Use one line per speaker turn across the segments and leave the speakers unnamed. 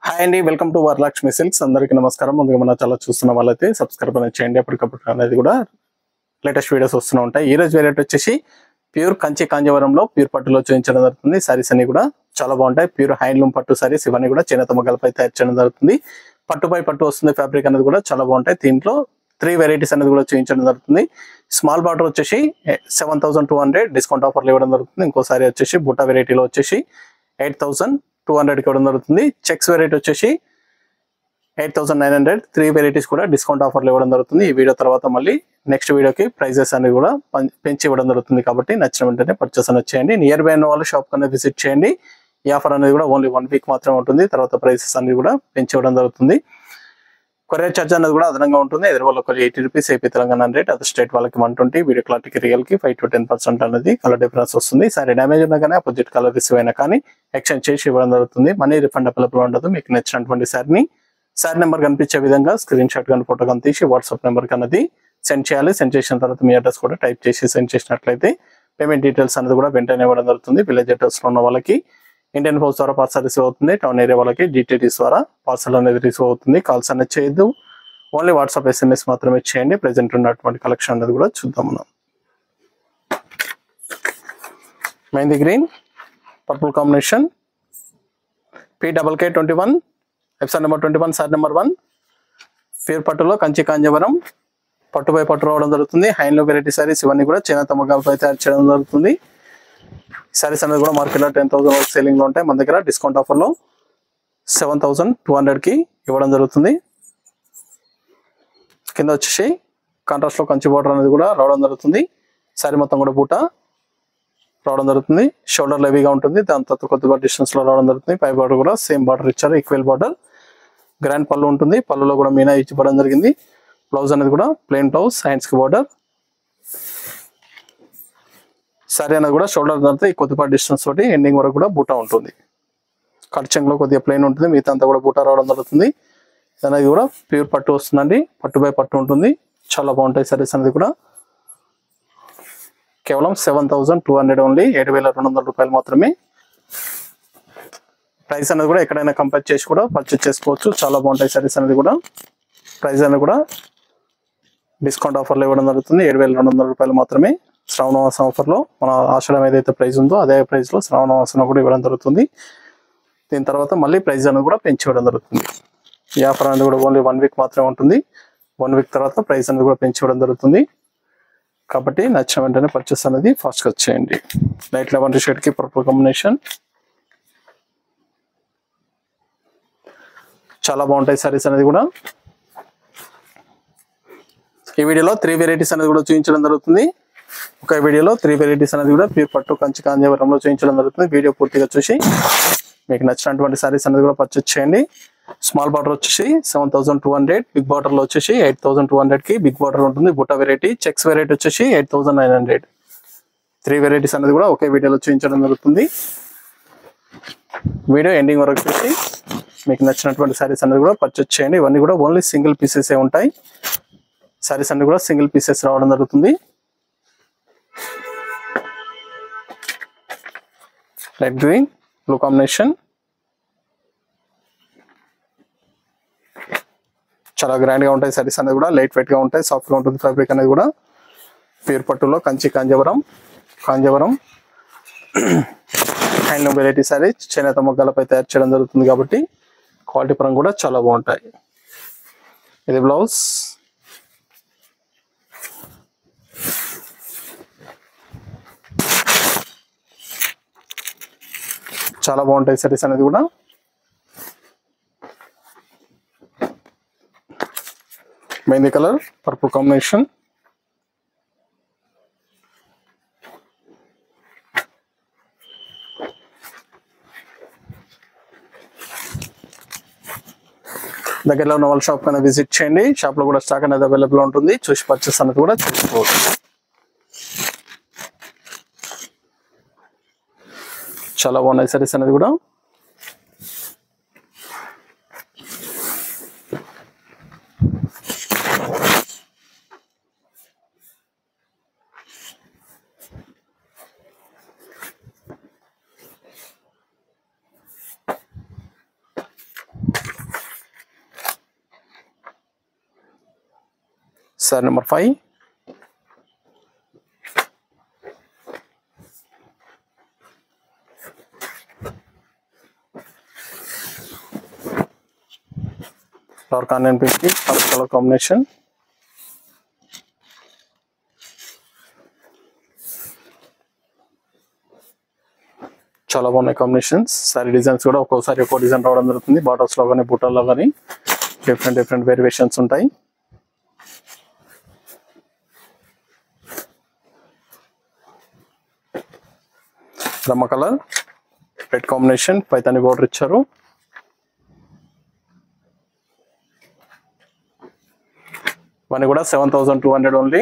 Hi అండి, welcome to Varalakshmi silks. అందరికీ నమస్కారం. ముందుగా మన ఛానల్ చూస్తున్న వాళ్ళైతే సబ్స్క్రైబ్ అనేది చేయండి. అప్పటికప్పుడు అనేది కూడా లేటెస్ట్ వీడియోస్ వస్తూ ఉంటాయి. ఈ రోజు వెరైటీ వచ్చేసి ప్యూర్ కంచి కాంజీవరంలో ప్యూర్ పట్టులో చూపించడం జరుగుతుంది. సారీస్ అన్ని కూడా చాలా బాగుంటాయి. ప్యూర్ హ్యాండ్లూమ్ పట్టు సారీస్ ఇవన్నీ కూడా చేనేత మొగ్గలపై తయారు చేయడం జరుగుతుంది. పట్టుపై పట్టు వస్తుంది. ఫ్యాబ్రిక్ అనేది కూడా చాలా బాగుంటాయి. దీంట్లో 3 వెరైటీస్ అనేది కూడా చూపించడం జరుగుతుంది. స్మాల్ బార్డర్ వచ్చేసి 7200 డిస్కౌంట్ ఆఫర్లు ఇవ్వడం జరుగుతుంది. ఇంకోసారి వచ్చేసి బుట్ట వెరైటీలో వచ్చేసి 8200 ఇవ్వడం జరుగుతుంది. చెక్స్ వెరైటీ వచ్చేసి 8900. 3 వెరైటీస్ కూడా డిస్కౌంట్ ఆఫర్లు ఇవ్వడం జరుగుతుంది. ఈ వీడియో తర్వాత మళ్ళీ నెక్స్ట్ వీడియోకి ప్రైజెస్ అనేది కూడా పెంచి ఇవ్వడం జరుగుతుంది. కాబట్టి నచ్చిన వెంటనే పర్చేస్ అనేది చేయండి. నియర్ బై ఉన్న వాళ్ళు షాప్ అనేది విజిట్ చేయండి. ఈ ఆఫర్ అనేది కూడా ఓన్లీ 1 వీక్ మాత్రమే ఉంటుంది. తర్వాత ప్రైసెస్ అనేది కూడా పెంచి ఇవ్వడం జరుగుతుంది. కొరియర్ ఛార్జ్ అనేది కూడా అదనంగా ఉంటుంది. ఎదురు వాళ్ళకి 80 రూపీస్, ఏపీ తెలంగాణ రేట్, అది స్టేట్ వాళ్ళకి 120, వీడియో క్లారిటీకి రియల్ కి 5 to 10% అనేది కలర్ డిఫరెన్స్ వస్తుంది. సరే డ్యామేజ్ ఉన్నా కానీ అపోజిట్ కలర్ రిసీవ్ అయినా కానీ ఎక్స్చేంజ్ చేసి ఇవ్వడం జరుగుతుంది. మనీ రిఫండ్ అవైలబుల్ ఉండదు. మీకు నచ్చినటువంటి సారీ నెంబర్ కనిపించే విధంగా స్క్రీన్ షాట్ కానీ ఫోటో కానీ తీసి వాట్సాప్ నెంబర్ అనేది సెండ్ చేయాలి. సెండ్ చేసిన తర్వాత మీ అడ్రస్ కూడా టైప్ చేసి సెండ్ చేసినట్లయితే పేమెంట్ డీటెయిల్స్ అనేది కూడా వెంటనే ఇవ్వడం జరుగుతుంది. విలేజ్ అడ్రస్ లో ఉన్న వాళ్ళకి ఇండియన్ పోస్ట్ ద్వారా పార్సల్ రిసీవ్ అవుతుంది. టౌన్ ఏరియా వాళ్ళకి డిటిడిస్ ద్వారా పార్సల్ అనేది రిసీవ్ అవుతుంది. కాల్స్ అనేది చేయొద్దు. ఓన్లీ వాట్సాప్ SMS మాత్రమే చేయండి. ప్రెజెంట్ ఉన్నటువంటి కలెక్షన్ అనేది కూడా చూద్దాం మనం. Mehndi green purple combination, PKK21, episode number 21, sorry number 1. Pure పట్టులో కంచి కాంజీవరం పట్టుపై పట్టు రావడం జరుగుతుంది. హ్యాండ్లూమ్ వెరైటీ సారీస్ ఇవన్నీ కూడా చేనేత మొగ్గలపై తయారు చేయడం జరుగుతుంది. సారీస్ అనేది కూడా మార్కెట్లో 10,000 వరకు సేలింగ్ లో ఉంటాయి. మన దగ్గర డిస్కౌంట్ ఆఫర్ లో 7200 ఇవ్వడం జరుగుతుంది. కింద వచ్చేసి కాంట్రాస్ట్ లో కంచి బార్డర్ అనేది కూడా రావడం జరుగుతుంది. సారీ మొత్తం కూడా బూట రావడం జరుగుతుంది. షోల్డర్ హెవీగా ఉంటుంది. దాని తర్వాత కొద్దిగా డిస్టెన్స్ లో రావడం జరుగుతుంది. పై బార్డర్ కూడా సేమ్ బార్డర్ ఇచ్చారు, ఈక్వల్ బార్డర్. గ్రాండ్ పళ్ళు ఉంటుంది. పళ్ళులో కూడా మీనా ఇచ్చిపోవడం జరిగింది. బ్లౌజ్ అనేది కూడా ప్లెయిన్ బ్లౌజ్, హ్యాండ్స్ కి బార్డర్. సారీ అనేది కూడా షోల్డర్ తర్వాత ఈ కొద్దిపాటి డిస్టెన్స్ తోటి ఎండింగ్ వరకు కూడా బూట ఉంటుంది. కట్ లో కొద్దిగా ప్లెయిన్ ఉంటుంది. మిగతా అంతా కూడా బూట రావడం జరుగుతుంది. అనేది కూడా ప్యూర్ పట్టు వస్తుందండి. పట్టుపై పట్టు ఉంటుంది. చాలా బాగుంటాయి సారీస్ అనేది కూడా. కేవలం 7200 ఓన్లీ, 7200 రూపాయలు మాత్రమే. ప్రైస్ అనేది కూడా ఎక్కడైనా కంపేర్ చేసి కూడా పర్చేస్ చేసుకోవచ్చు. చాలా బాగుంటాయి సారీస్ అనేది కూడా. ప్రైస్ అనేది కూడా డిస్కౌంట్ ఆఫర్లో ఇవ్వడం జరుగుతుంది. 7200 రూపాయలు మాత్రమే. శ్రావణ మాసం ఆఫర్లో మన ఆషాఢం ఏదైతే ప్రైస్ ఉందో అదే ప్రైస్ లో శ్రావణ మాసం కూడా ఇవ్వడం జరుగుతుంది. దీని తర్వాత మళ్ళీ ప్రైస్ అనేది కూడా పెంచి ఇవ్వడం జరుగుతుంది. ఈ ఆఫర్ అనేది కూడా ఓన్లీ 1 వీక్ మాత్రమే ఉంటుంది. 1 వీక్ తర్వాత ప్రైస్ అనేది కూడా పెంచి ఇవ్వడం జరుగుతుంది. కాబట్టి నచ్చిన వెంటనే పర్చేస్ అనేది ఫాస్ట్గా వచ్చేయండి. లైట్ లెవెన్ షేడ్ కి పర్పుల్ కాంబినేషన్, చాలా బాగుంటాయి సారీస్ అనేది కూడా. ఈ వీడియోలో 3 వెరైటీస్ అనేది కూడా చూపించడం జరుగుతుంది. ఒక వీడియోలో 3 వెరైటీస్ అనేది కూడా ప్యూర్ పట్టు కంచి కాంజీవరంలో చూపించడం జరుగుతుంది. వీడియో పూర్తిగా చూసి మీకు నచ్చినటువంటి సారీస్ అనేది కూడా పర్చేస్ చేయండి. స్మాల్ బార్డర్ వచ్చేసి 7200, బిగ్ బార్డర్ లో వచ్చేసి 8200 కి బిగ్ బార్డర్ ఉంటుంది. బుట్ట వెరైటీ, చెక్స్ వెరైటీ వచ్చేసి 8900. 3 వెరైటీస్ అనేది కూడా ఒకే వీడియోలో చూపించడం జరుగుతుంది. వీడియో ఎండింగ్ వరకు చూసి మీకు నచ్చినటువంటి సారీస్ అనేది కూడా పర్చేస్ చేయండి. ఇవన్నీ కూడా ఓన్లీ సింగిల్ పీసెస్ ఉంటాయి. సారీస్ అన్ని కూడా సింగిల్ పీసెస్ రావడం జరుగుతుంది. లైట్ గ్రీన్ బ్లూ కాంబినేషన్, చాలా గ్రాండ్ గా ఉంటాయి సారీస్ అనేది కూడా. లైట్ వెయిట్ గా ఉంటాయి, సాఫ్ట్ గా ఉంటుంది ఫ్యాబ్రిక్ అనేది కూడా. ప్యూర్ పట్టులో Kanchi Kanjeevaram handloom variety sorry చేనేత మొగ్గలపై తయారు చేయడం జరుగుతుంది. కాబట్టి క్వాలిటీ పరంగా కూడా చాలా బాగుంటాయి. ఇది బ్లౌజ్, చాలా బాగుంటాయి సారీస్ అనేది కూడా. మెహందీ కలర్ పర్పుల్ కాంబినేషన్, దగ్గరలో ఉన్న వాళ్ళ షాప్ అనేది విజిట్ చేయండి. షాప్ లో కూడా స్టాక్ అనేది అవైలబుల్ ఉంటుంది. చూసి పర్చేస్ అనేది కూడా చేసుకోవచ్చు. చాలా బాగున్నాయి సారీస్ అనేది కూడా. Sorry number 5. Dark onion pink కి కలర్ కాంబినేషన్. చాలా బాగున్నాయి కాంబినేషన్స్. సారీ డిజైన్స్ కూడా ఒక్కోసారి ఒక్కో డిజైన్ రావడం జరుగుతుంది. బాటల్స్ లో కానీ బుట్టల్లో కానీ డిఫరెంట్ వేరియేషన్స్ ఉంటాయి. రమ్మ colour red combination, Paithani border ఇచ్చారు. ఇవన్నీ కూడా 7200 ఓన్లీ.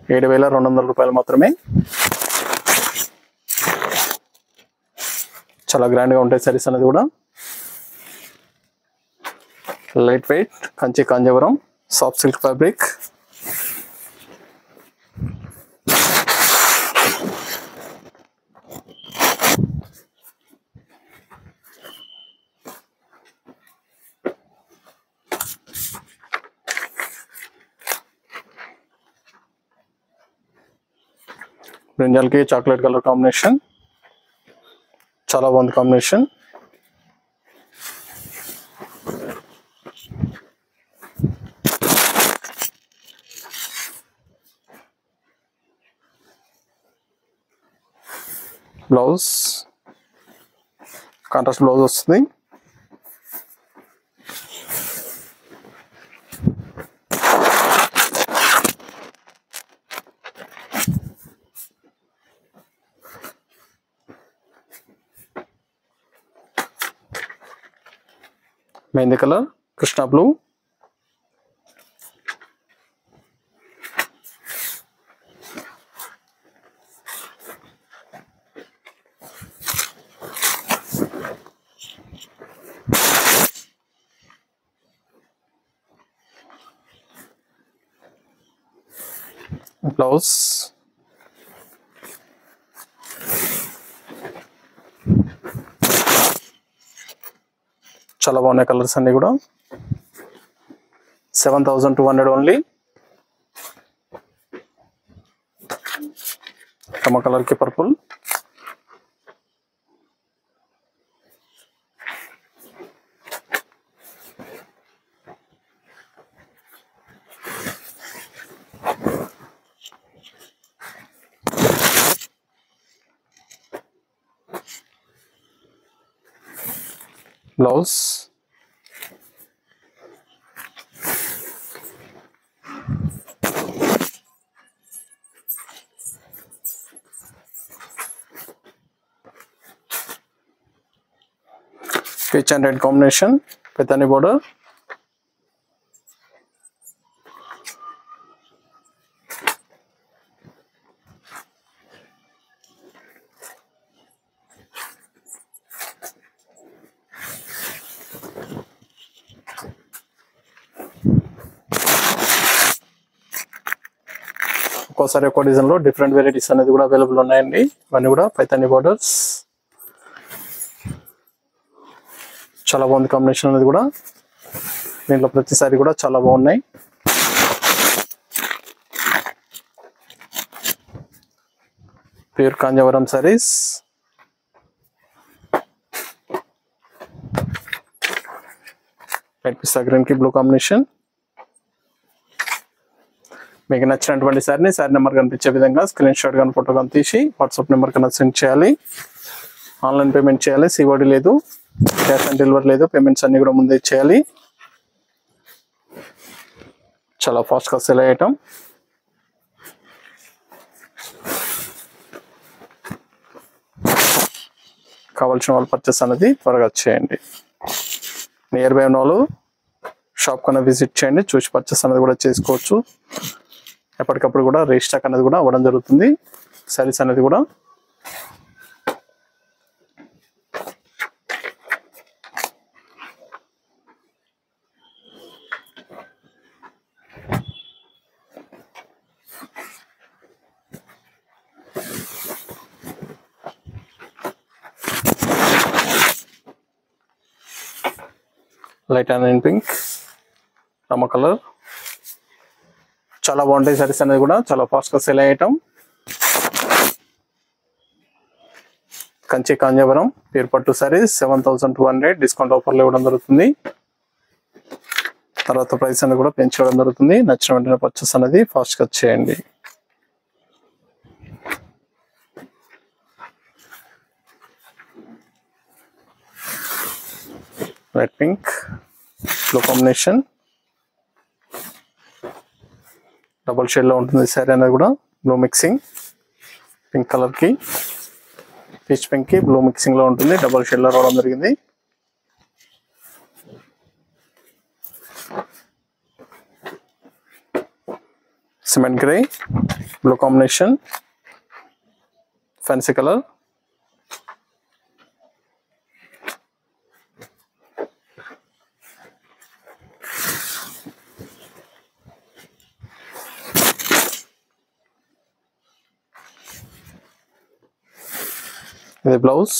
₹7,200 మాత్రమే. చాలా గ్రాండ్ గా ఉంటాయి సారీస్ అనేది కూడా. Light weight Kanchi Kanjeevaram soft silk fabric. Brinjal కి చాక్లెట్ కలర్ కాంబినేషన్, చాలా బాగుంది కాంబినేషన్. బ్లౌజ్ కాంట్రాస్ట్ బ్లౌజ్ వస్తుంది. Mehndi colour, Krishna blue, blouse చాలా బాగున్నాయి కలర్స్ అన్ని కూడా. 7200 ఓన్లీ. కమ్మ కలర్ కి purple, blouse peach and red combination, Paithani border. ఒక్కోసారి ఒక్కో డిజైన్ లో డిఫరెంట్ వెరైటీస్ అనేది కూడా అవైలబుల్ ఉన్నాయండి. ఇవన్నీ కూడా పైతాని బోర్డర్స్. చాలా బాగుంది కాంబినేషన్ అనేది కూడా. దీంట్లో ప్రతిసారి కూడా చాలా బాగున్నాయి. ప్యూర్ కాంజీవరం సారీస్. లైట్ పిస్తా గ్రీన్ కి బ్లూ కాంబినేషన్. మీకు నచ్చినటువంటి సారీ నెంబర్ కనిపించే విధంగా స్క్రీన్ షాట్ కానీ ఫోటో కానీ తీసి వాట్సాప్ నెంబర్ కన్నా సెండ్ చేయాలి. ఆన్లైన్ పేమెంట్ చేయాలి. సిఓడి లేదు, క్యాష్ ఆన్ డెలివరీ లేదు. పేమెంట్స్ అన్ని కూడా ముందే చేయాలి. చాలా ఫాస్ట్ గా సెల్ అయ్యటం. కావాల్సిన వాళ్ళు పర్చేస్ అనేది త్వరగా చేయండి. నియర్ బై ఉన్న వాళ్ళు షాప్ కన్నా విజిట్ చేయండి. చూసి పర్చేస్ అనేది కూడా చేసుకోవచ్చు. ఎప్పటికప్పుడు కూడా రీస్టాక్ అనేది కూడా అవ్వడం జరుగుతుంది. సారీస్ అనేది కూడా light onion pink, Rama colour. చాలా బాగుంటాయి సారీస్ అనేది కూడా, చాలా ఫాస్ట్గా సేల్ అయ్యేటం. కంచి కాంజీవరం ప్యూర్ పట్టు సారీస్ 7200 డిస్కౌంట్ ఆఫర్లో ఇవ్వడం జరుగుతుంది. తర్వాత ప్రైస్ అనేది కూడా పెంచడం జరుగుతుంది. నచ్చిన వెంటనే పర్చేస్ అనేది ఫాస్ట్గా చేయండి. Red pink blue combination, double షేడ్లో ఉంటుంది శారీ అనేది కూడా. బ్లూ మిక్సింగ్ పింక్ కలర్కి, పీచ్ పింక్కి బ్లూ మిక్సింగ్లో ఉంటుంది. డబుల్ షేడ్లో రావడం జరిగింది. Cement grey blue combination, fancy colour. ఇది blouse.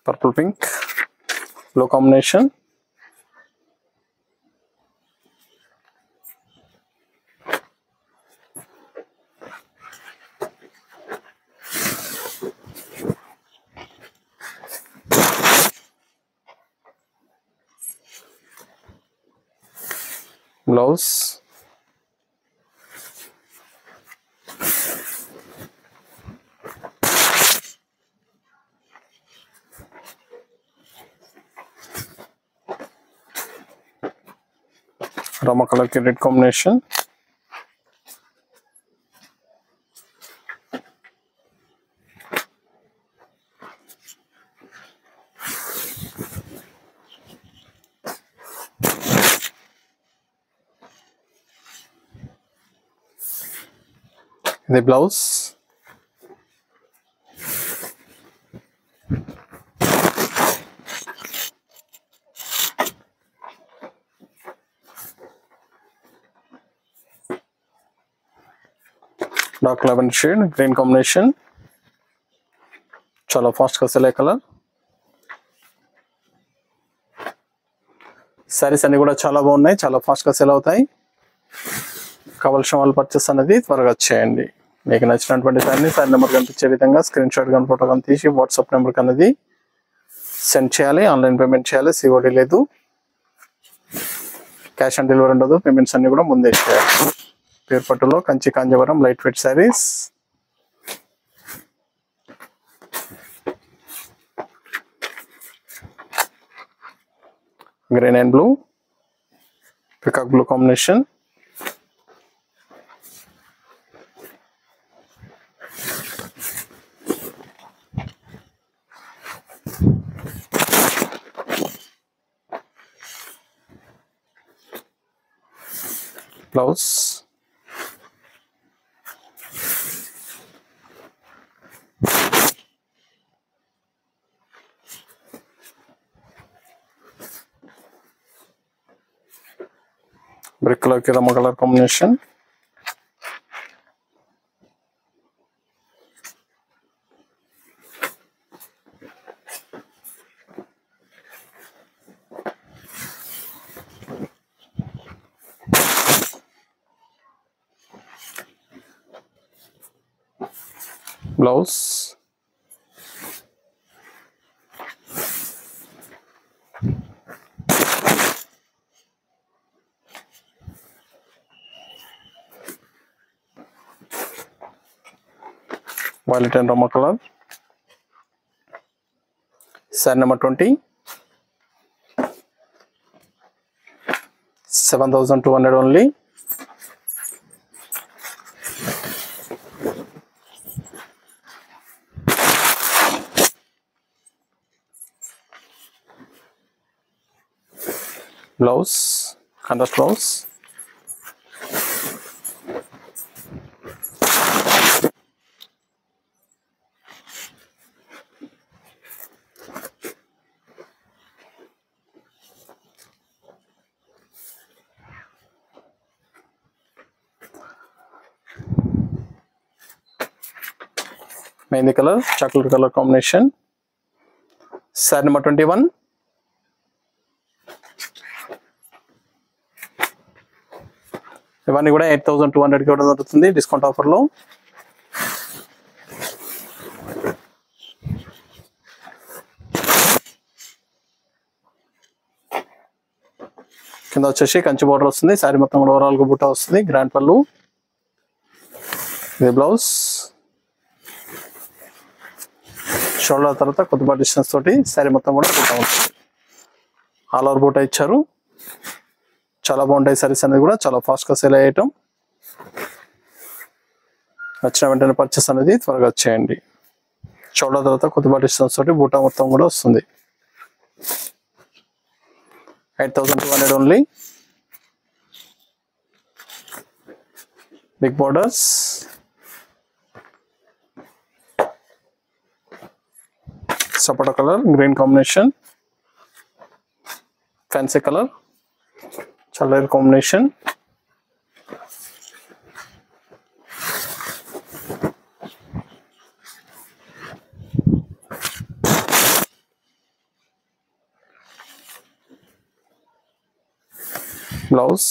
Purple pink blue combination, blouse. Rama colour కి రెడ్ కాంబినేషన్, ఇది blouse. Dark eleven shade green combination, చాలా ఫాస్ట్గా సెల్ అయ్యే కలర్. శారీస్ అన్ని కూడా చాలా బాగున్నాయి, చాలా ఫాస్ట్గా సెల్ అవుతాయి. కావాల్సిన వాళ్ళు పర్చేస్ అనేది త్వరగా చేయండి. మీకు నచ్చినటువంటి శారీ నెంబర్ కనిపించే విధంగా స్క్రీన్ షాట్ కానీ ఫోటో కానీ తీసి వాట్సాప్ నెంబర్కి అనేది సెండ్ చేయాలి. ఆన్లైన్ పేమెంట్ చేయాలి, సిఓడి లేదు, క్యాష్ ఆన్ డెలివరీ ఉండదు. పేమెంట్స్ అన్ని కూడా ముందే చేయాలి. ప్యూర్ పట్టులో Kanchi Kanjeevaram light weight saris. Green and blue, peacock blue combination, blouse. Brick colour కి Rama colour combination, blouse. Violet and Rama colour. Sari number 20 7200 only. Blouse contrast blouse. Mehndi colour, chocolate colour combination. Sari number 21. ఇవన్నీ కూడా 8,200 ఇవ్వడం జరుగుతుంది డిస్కౌంట్ ఆఫర్లో. కింద వచ్చేసి కంచి బోర్డర్ వస్తుంది. శారీ మొత్తం కూడా ఓవరాల్ గా బుట్ట వస్తుంది. గ్రాండ్ పళ్ళు, ఇది బ్లౌజ్. షోల్డర్ తర్వాత కొద్దిపాటి డిస్టెన్స్ తోటి శారీ మొత్తం కూడా బుట్ట ఉంటుంది. ఆల్ ఓవర్ బుట్ట ఇచ్చారు. చాలా బాగుంటాయి సారీస్ అనేది కూడా, చాలా ఫాస్ట్ గా సేల్ అయ్యేయటం. వచ్చిన వెంటనే పర్చేస్ అనేది త్వరగా చేయండి. షోల్డర్ తర్వాత కొద్దిపాటి డిస్టెన్స్ తోటి బుట్ట మొత్తం కూడా వస్తుంది. 8,200 ఓన్లీ. బిగ్ బోర్డర్స్, సపోటా colour, green combination, fancy colour, చాలా combination. Blouse,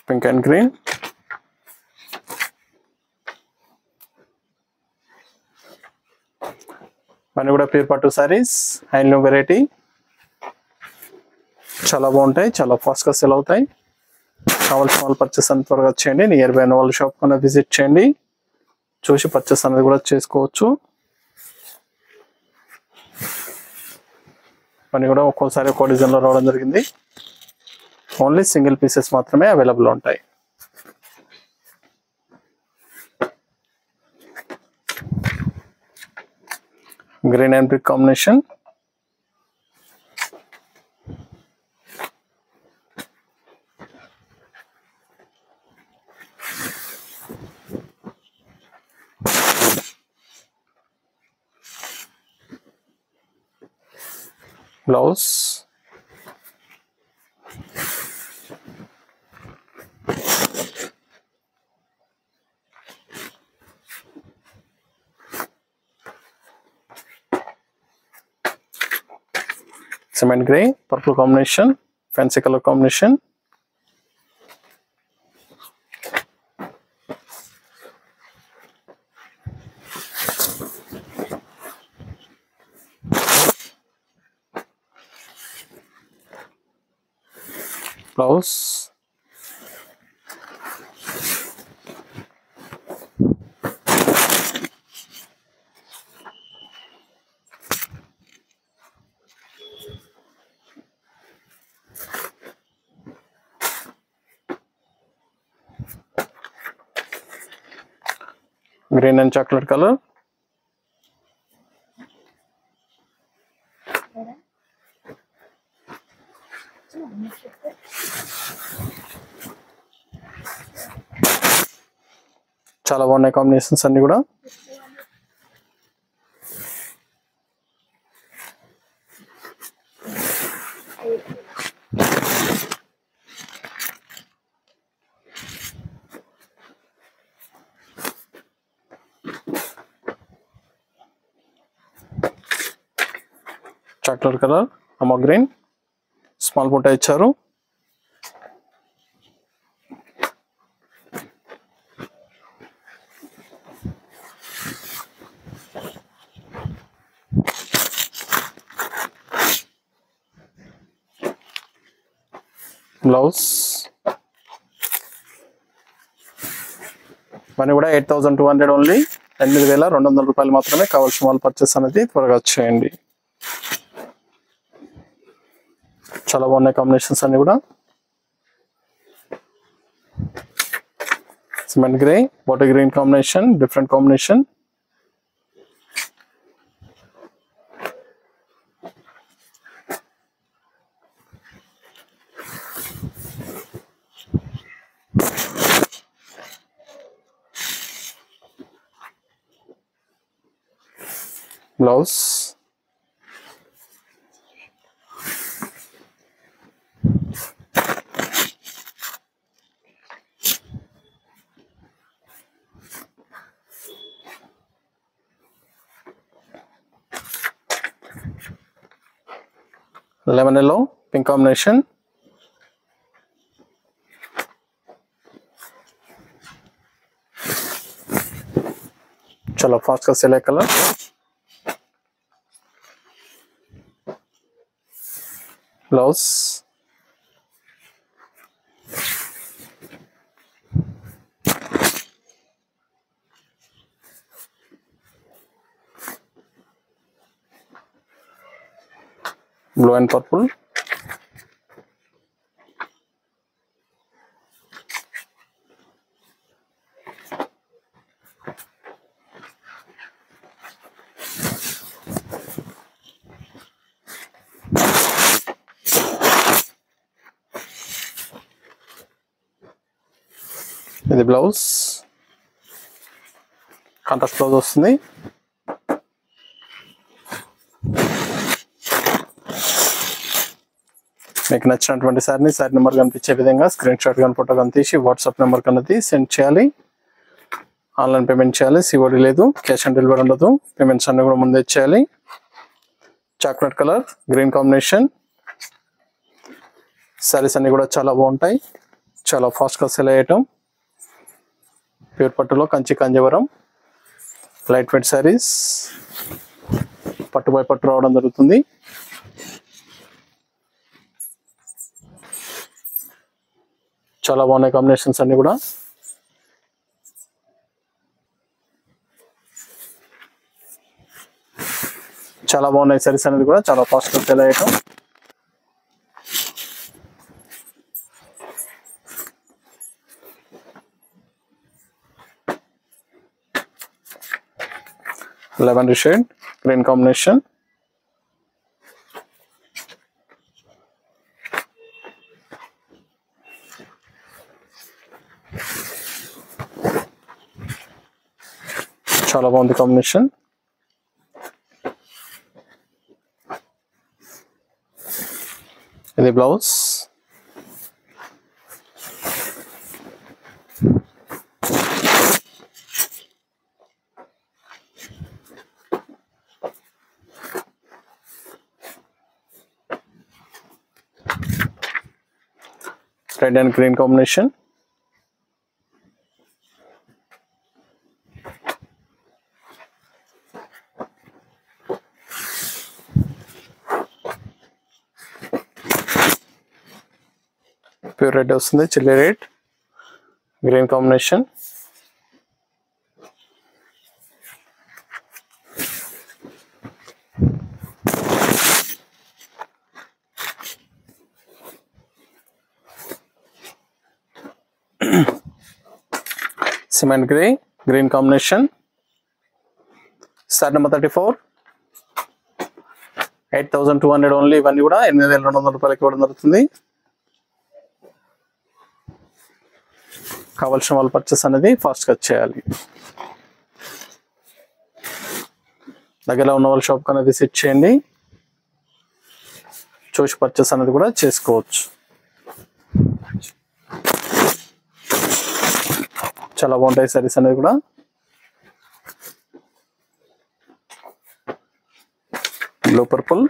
pink and green. ఇవన్నీ కూడా ప్యూర్ పట్టు సారీస్, హ్యాండ్లూమ్ వెరైటీ. చాలా బాగుంటాయి, చాలా ఫాస్ట్ గా సేల్ అవుతాయి. కావాల్సిన వాళ్ళు పర్చేస్ అనేది త్వరగా చేయండి. నియర్ బై వాళ్ళ షాప్ కన్నా విజిట్ చేయండి, చూసి పర్చేస్ అనేది కూడా చేసుకోవచ్చు. ఇవన్నీ కూడా ఒక్కోసారి ఒక్కో డిజైన్లో రావడం జరిగింది. ఓన్లీ సింగిల్ పీసెస్ మాత్రమే అవైలబుల్ ఉంటాయి. Green and brick combination, blouse, cement grey, purple combination, fancy colour combination. Blouse, green and chocolate colour. చాలా బాగున్నాయి కాంబినేషన్స్ అన్ని కూడా. చాక్లెట్ కలర్, అమో గ్రీన్, స్మాల్ బుట్ట ఇచ్చారు. బ్లౌజ్. ఇవన్నీ కూడా 8,200 ఓన్లీ. 8,200 రూపాయలు మాత్రమే. కావాల్సిన వాళ్ళు పర్చేస్ అనేది త్వరగా చేయండి. చాలా బాగున్నాయి కాంబినేషన్స్ అన్ని కూడా. Cement grey, bottle green combination, different combination. Blouse, lemon yellow pink combination, చాలా ఫాస్ట్ గా సెల్ అయ్యే colour, blouse, blue and purple, ఇది బ్లౌజ్, కాంట్రాస్ట్ బ్లౌజ్ వస్తుంది. మీకు నచ్చినటువంటి శారీ నెంబర్ కనిపించే విధంగా స్క్రీన్ షాట్ కానీ ఫోటో కానీ తీసి వాట్సాప్ నెంబర్ కన్నది సెండ్ చేయాలి. ఆన్లైన్ పేమెంట్ చేయాలి, సిఓడి లేదు, క్యాష్ ఆన్ డెలివరీ ఉండదు. పేమెంట్స్ అన్ని కూడా ముందే చేయాలి. Chocolate colour green combination, saris అన్ని కూడా చాలా బాగుంటాయి, చాలా ఫాస్ట్గా సెల్ అయ్యటం. ప్యూర్ పట్టులో కంచి కాంజీవరం లైట్ వెయిట్ శారీస్, పట్టుపై పట్టు రావడం జరుగుతుంది. చాలా బాగున్నాయి కాంబినేషన్స్ అన్ని కూడా. చాలా బాగున్నాయి శారీస్ అనేది కూడా చాలా ఫాస్ట్గా సెల్ అయ్యటం. లెవెండర్ షేడ్ గ్రీన్ కాంబినేషన్, చాలా బాగుంది కాంబినేషన్. ఇది blouse, red and green combination, pure red వస్తుంది, chilli red green combination, cement grey green combination. Star number 34, 8,200 only. ఇవన్నీ కూడా 8,200 రూపాయలకి ఇవ్వడం జరుగుతుంది. కావాల్సిన వాళ్ళు పర్చేస్ అనేది ఫాస్ట్గా చేయాలి. దగ్గరలో ఉన్న వాళ్ళ షాప్ అనేది విజిట్ చేయండి, చూసి పర్చేస్ అనేది కూడా చేసుకోవచ్చు. చాలా బాగుంటాయి సారీస్ అనేది కూడా. Blue purple,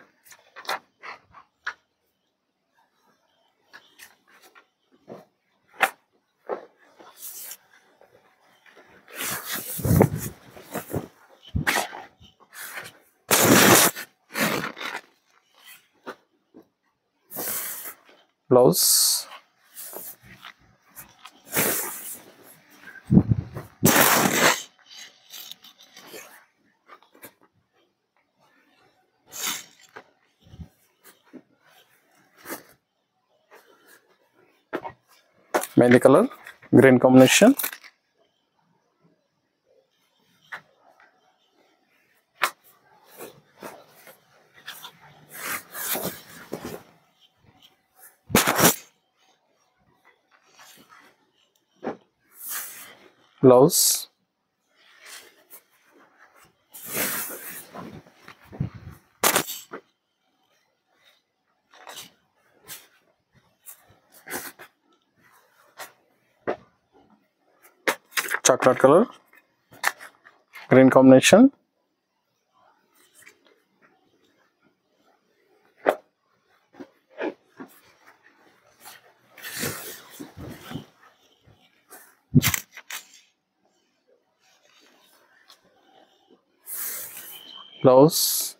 blouse, mehndi colour green combination, blouse, chocolate color, green combination, blouse,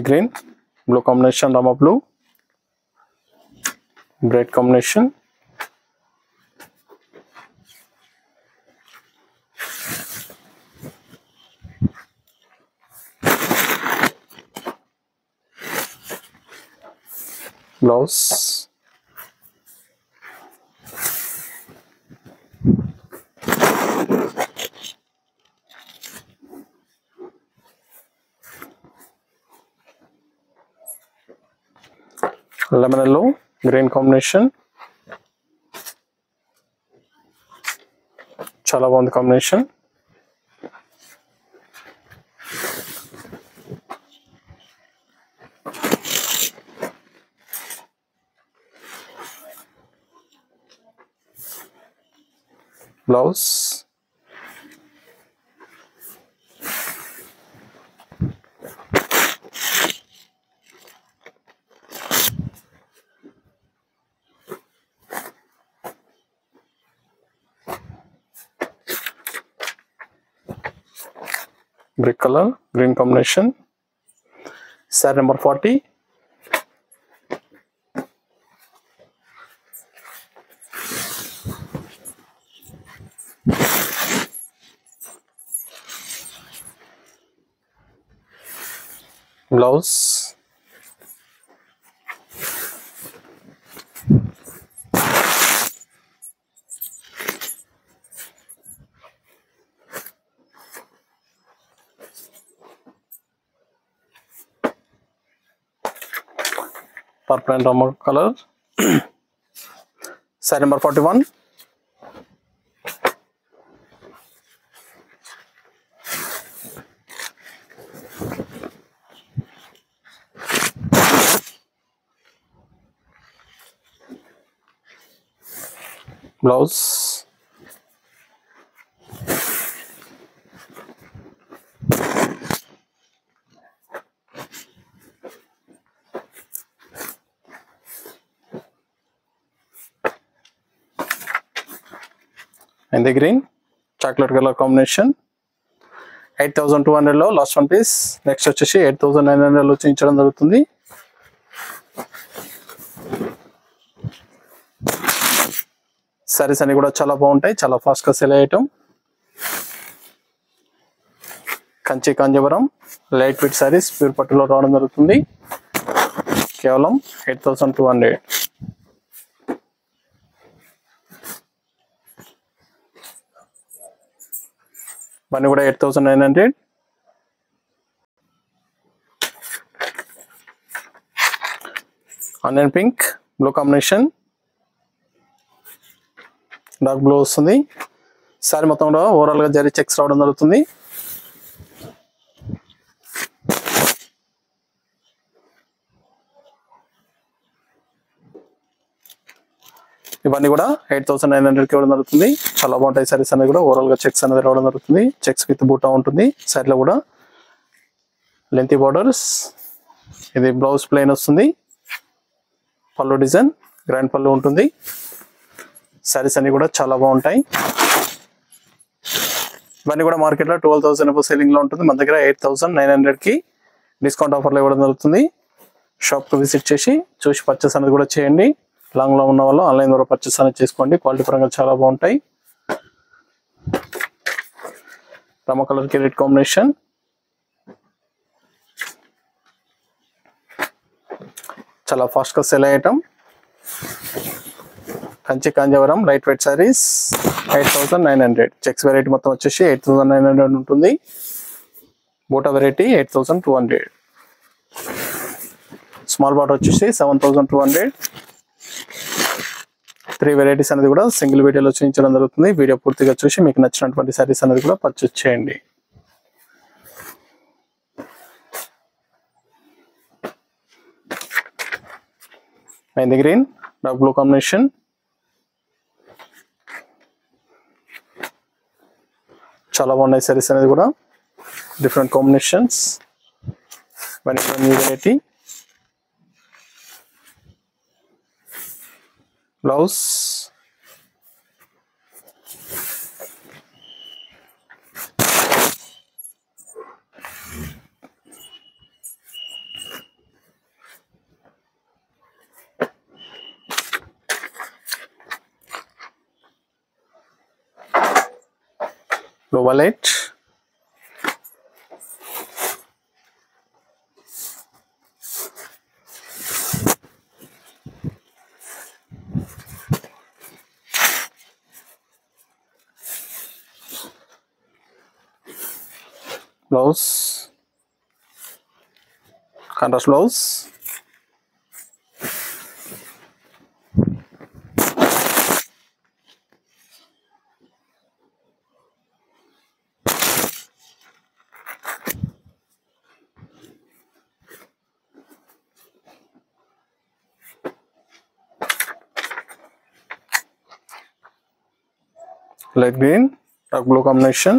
green, blue combination, Rama blue, red combination, blouse, lemon yellow, green combination, chala bagundi combination, blouse, brick color, green combination, set number 40, blouse, purple and Rama color, set number 41, blouse, and the green chocolate color combination. 8,200 లో last one piece. Next వచ్చేసి 8,900 లో చూపించడం జరుగుతుంది. సారీస్ అన్ని కూడా చాలా బాగుంటాయి, చాలా ఫాస్ట్ గా సేల్ అయ్యేటం. Kanchi Kanjeevaram light weight saris pure పట్టులో రావడం జరుగుతుంది. కేవలం 8,200. ఇవన్నీ కూడా 8,900. Onion pink blue combination, dark blue వస్తుంది. సారీ మొత్తం కూడా ఓవరాల్ గా జరీ చెక్స్ రావడం జరుగుతుంది. ఇవన్నీ కూడా 8,900 కి ఇవ్వడం జరుగుతుంది. చాలా బాగుంటాయి సారీస్ అనేది కూడా. ఓవరాల్ గా చెక్స్ అనేది రావడం జరుగుతుంది. చెక్స్ విత్ బూటా ఉంటుంది. సైడ్ లో కూడా లెంతీ బార్డర్స్. ఇది బ్లౌజ్ ప్లెయిన్ వస్తుంది. పళ్ళు డిజైన్ గ్రాండ్ పళ్ళు ఉంటుంది. సారీస్ అన్ని కూడా చాలా బాగుంటాయి. ఇవన్నీ కూడా మార్కెట్ లో 12,000 సెల్లింగ్ లో ఉంటుంది. మన దగ్గర 8,900 కి డిస్కౌంట్ ఆఫర్లో ఇవ్వడం జరుగుతుంది. షాప్ కు విజిట్ చేసి చూసి పర్చేస్ అనేది కూడా చేయండి. లాంగ్ లో ఉన్న వాళ్ళు ఆన్లైన్ ద్వారా పర్చేస్ అనేది చేసుకోండి. క్వాలిటీ పరంగా చాలా బాగుంటాయి. రమ కలర్ కి రెడ్ కాంబినేషన్, చాలా ఫాస్ట్ గా సెల్ అయ్యటం. Kanchi Kanjeevaram light weight saris 8,900. Checks variety మొత్తం వచ్చేసి 8,900 ఉంటుంది. బూటా వెరైటీ 8,200. స్మాల్ బార్డర్ వచ్చేసి 7,200. 3 వెరైటీస్ అనేది కూడా సింగిల్ వీడియోలో చూపించడం జరుగుతుంది. వీడియో పూర్తిగా చూసి మీకు నచ్చినటువంటి సారీస్ అనేది కూడా పర్చేస్ చేయండి. Mehndi green dark blue combination, చాలా బాగున్నాయి సారీస్ అనేది కూడా different combinations. New variety blouse, blue wallet, blouse, contrast blouse, light green dark blue combination,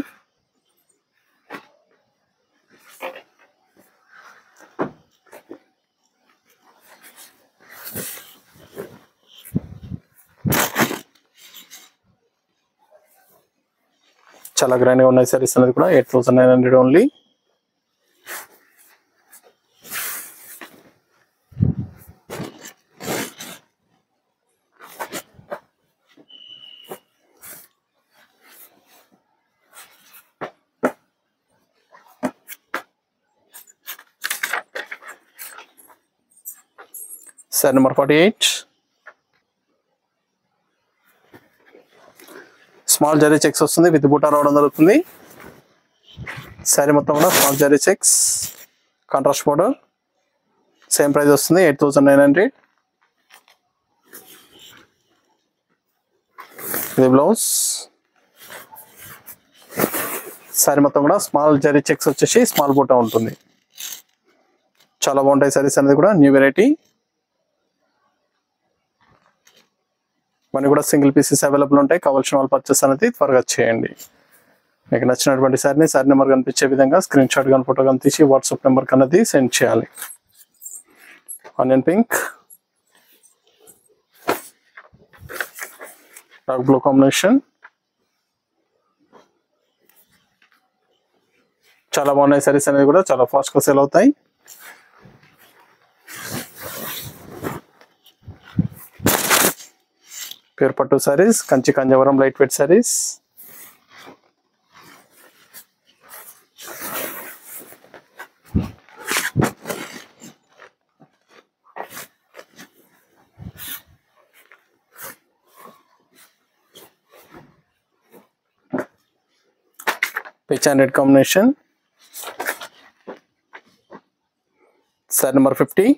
చాలా గ్రాండ్ గా ఉన్నాయి సారీస్ అనేది కూడా 8900 only. Sorry number 48 small zari checks వస్తుంది, విత్ బూటా రావడం జరుగుతుంది. సారీ మొత్తం కూడా small zari checks, contrast border, same price వస్తుంది 8900. ఇది బ్లౌజ్. సారీ మొత్తం కూడా స్మాల్ జరీ చెక్స్ వచ్చేసి స్మాల్ బూటా ఉంటుంది. చాలా బాగుంటాయి సారీస్ అనేది కూడా న్యూ వెరైటీ. మనకి కూడా సింగిల్ పీసెస్ అవైలబుల్ ఉంటాయి. కావాల్సిన వాళ్ళు పర్చేస్ అనేది త్వరగా చేయండి. మీకు నచ్చినటువంటి సారీని సారీ నెంబర్ కనిపించే విధంగా స్క్రీన్ షాట్ కానీ ఫోటో కానీ తీసి వాట్సాప్ నెంబర్ కన్నది సెండ్ చేయాలి. Onion pink dark blue combination, చాలా బాగున్నాయి సారీస్ అనేది కూడా చాలా ఫాస్ట్ గా సేల్ అవుతాయి. ప్యూర్ పట్టు saris, Kanchi Kanjeevaram light weight saris, peach and red combination. Sari number 50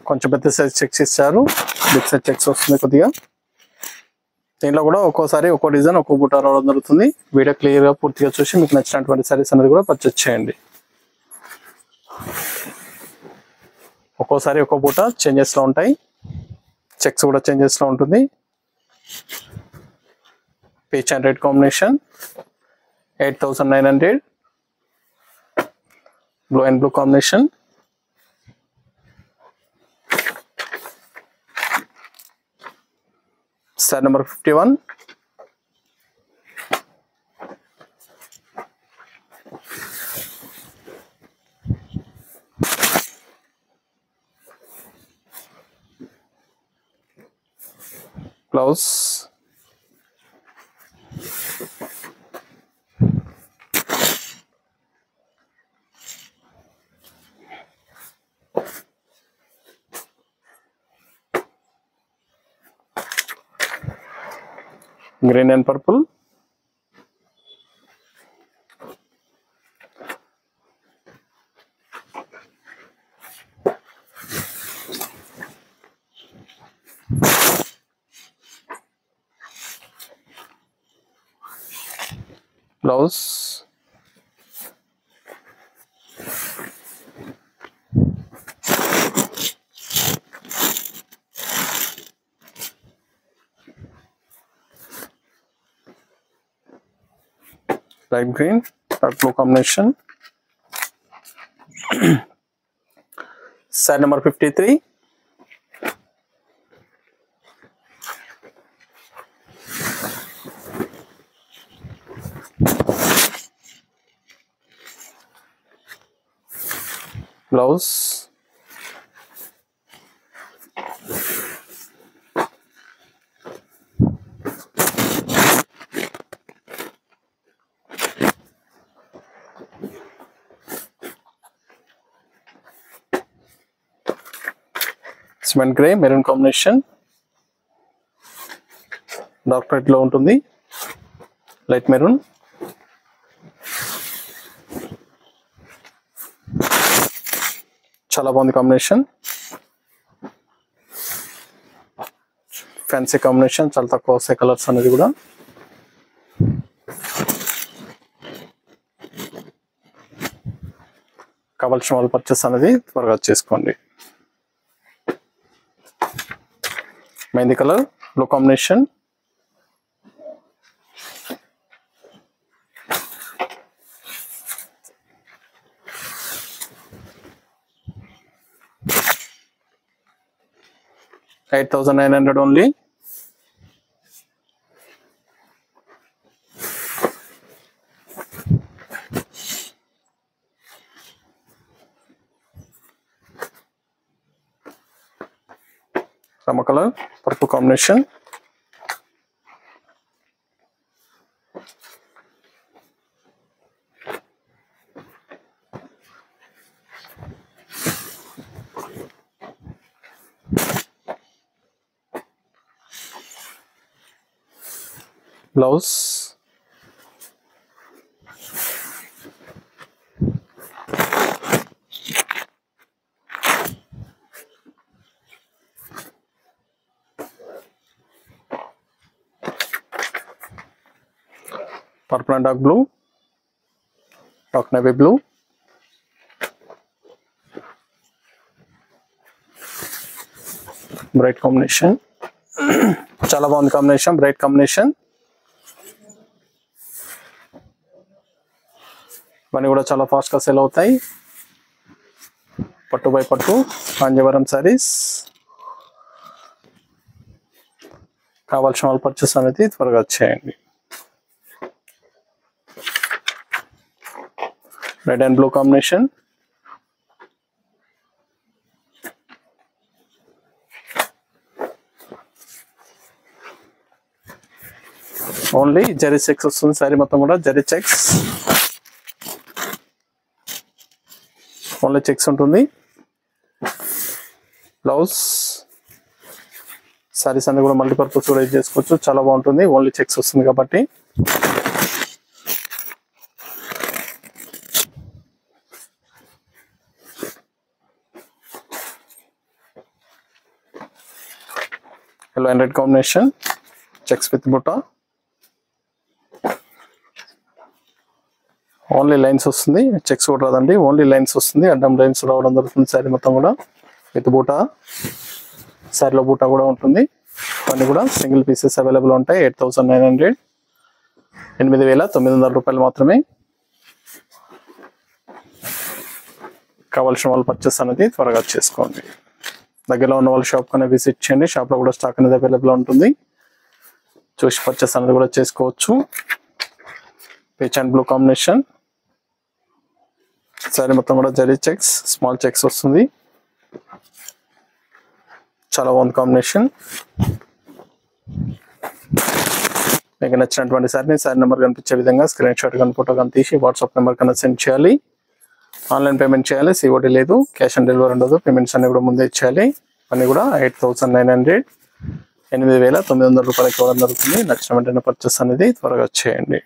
కొంచెం పెద్ద సైజ్ చెక్స్ ఇచ్చారు, బిగ్ సైజ్ చెక్స్ వస్తుంది కొద్దిగా. దీంట్లో కూడా ఒక్కోసారి ఒక్కో డిజైన్ ఒక్కో బూటా రావడం జరుగుతుంది. వీడియో క్లియర్ గా పూర్తిగా చూసి మీకు నచ్చినటువంటి సారీస్ అనేది కూడా పర్చేస్ చేయండి. ఒక్కోసారి ఒక్కో బూటా చేంజెస్ లో ఉంటాయి, చెక్స్ కూడా చేంజెస్ లో ఉంటుంది. Peach and red combination 8900. Blue and blue combination, sari number 51 blouse, green and purple, blouse, light green dark blue combination. Sari number 53. Blouse, cement grey maroon combination, dark red లో ఉంటుంది, లైట్ మెరూన్. చాలా బాగుంది combination, fancy combination, చాలా తక్కువ వస్తాయి colours అనేది కూడా. కావాల్సిన వాళ్ళు పర్చేస్ అనేది త్వరగా చేసుకోండి. Mehndi colour blue combination, $8,900 only. Rama colour purple combination, blouse, purple and dark blue, dark navy blue, bright combination. చాలా బాగుంది కాంబినేషన్, బ్రైట్ కాంబినేషన్. ఇవన్నీ కూడా చాలా ఫాస్ట్ గా సేల్ అవుతాయి. పట్టు బై పట్టు కాంజీవరం సారీస్. కావాల్సిన వాళ్ళు పర్చేస్ అనేది త్వరగా చేయండి. Red and blue combination, only zari checks వస్తుంది. సారీ మొత్తం కూడా జరీ చెక్స్, ఓన్లీ చెక్స్ ఉంటుంది. బ్లౌజ్, సారీస్ అన్ని కూడా మల్టీపర్పస్ కూడా యూజ్ చేసుకోవచ్చు, చాలా బాగుంటుంది. ఓన్లీ చెక్స్ వస్తుంది కాబట్టి. Yellow and red combination, checks with బుట్ట, ఓన్లీ లైన్స్ వస్తుంది, చెక్స్ కూడా రాదండి, ఓన్లీ లైన్స్ వస్తుంది. అడ్డం లైన్స్ రావడం జరుగుతుంది. శారీ మొత్తం కూడా విత్ బూటా, శారీలో బూటా కూడా ఉంటుంది. అన్నీ కూడా సింగిల్ పీసెస్ అవైలబుల్ ఉంటాయి. 8,900, 8,900 రూపాయలు మాత్రమే. కావాల్సిన వాళ్ళు పర్చేస్ అనేది త్వరగా చేసుకోండి. దగ్గరలో ఉన్న వాళ్ళ షాప్ కన్నా విజిట్ చేయండి. షాప్లో కూడా స్టాక్ అనేది అవైలబుల్ ఉంటుంది, చూసి పర్చేస్ అనేది కూడా చేసుకోవచ్చు. Peach and blue combination, sorry మొత్తం కూడా జరీ చెక్స్, స్మాల్ చెక్స్ వస్తుంది. చాలా బాగుంది కాంబినేషన్. మీకు నచ్చినటువంటి సారీ నెంబర్ కనిపించే విధంగా స్క్రీన్ షాట్ కానీ ఫోటో కానీ తీసి వాట్సాప్ నెంబర్ కన్నా సెండ్ చేయాలి. ఆన్లైన్ పేమెంట్ చేయాలి, సిఓడి లేదు, క్యాష్ ఆన్ డెలివరీ ఉండదు. పేమెంట్స్ అన్ని కూడా ముందే ఇచ్చేయాలి. అన్నీ కూడా 8,900, 8,900 రూపాయలకి ఇవ్వడం జరుగుతుంది. నచ్చిన వెంటనే పర్చేస్ అనేది త్వరగా చేయండి.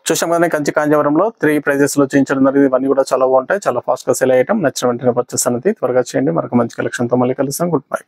చూసాం కదా, కంచి కాంజీవరంలో 3 ప్రైజెస్ లో చేయించడం జరిగింది. ఇవన్నీ కూడా చాలా బాగుంటాయి, చాలా ఫాస్ట్ గా సేల్ అయ్యటం. నచ్చిన వెంటనే పర్చేస్ అనేది త్వరగా చేయండి. మరొక మంచి కలెక్షన్ తో మళ్ళీ కలుస్తాం. Good bye.